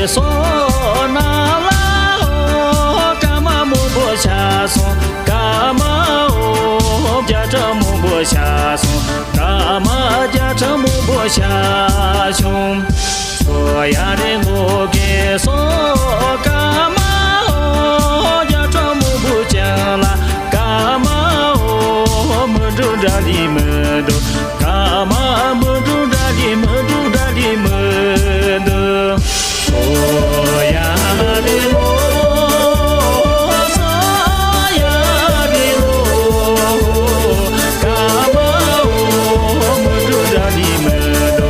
嗦那拉哦，干嘛木不下松，干嘛哦，家这木不下松，干嘛家这木不下熊，所呀的路给嗦干嘛哦，家这木不讲啦，干嘛哦，木住这里木都，干嘛木住这里木住这里木都。哦呀的路，嗦呀的路，干嘛哦，木住这里木都，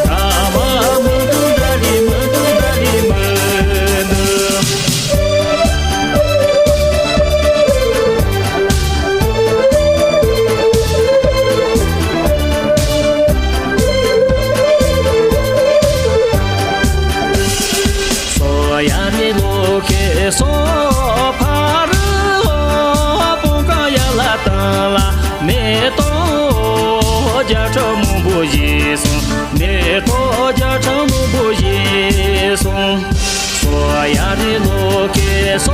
干嘛木住这里木住这里木呀的路给嗦帕日哦，不干呀啦等啦，没多家这木不一松，没多家这木不一松，说呀的路给嗦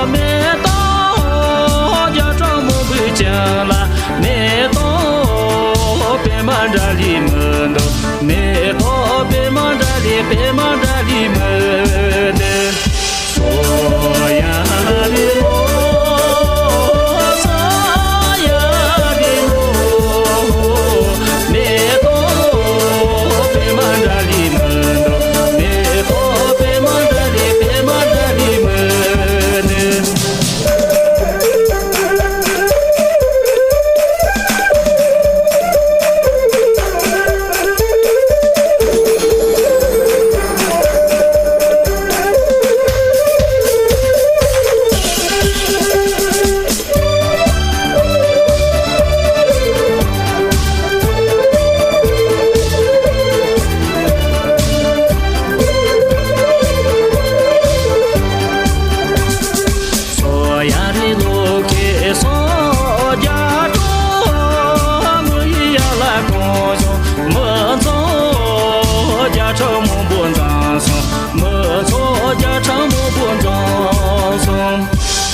没多家这木不讲啦，没多别忙这里木都，没多别忙这里别忙这里木。嗦呀的路，嗦呀的路，没多别忙这里木都，没多别忙这里别忙这里木呢。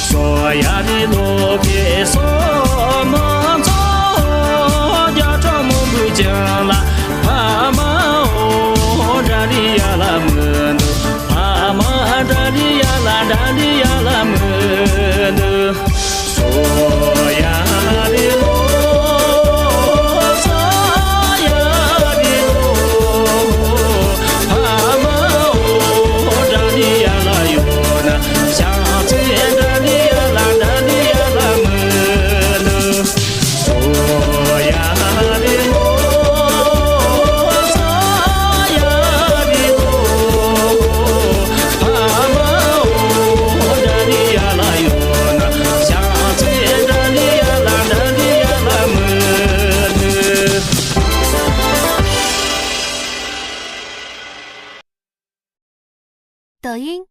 说呀的路给嗦么走，家这么不讲啦，怕嘛哦，这里呀啦么都，怕嘛这里呀啦，这里呀啦么都，说呀的路。抖音。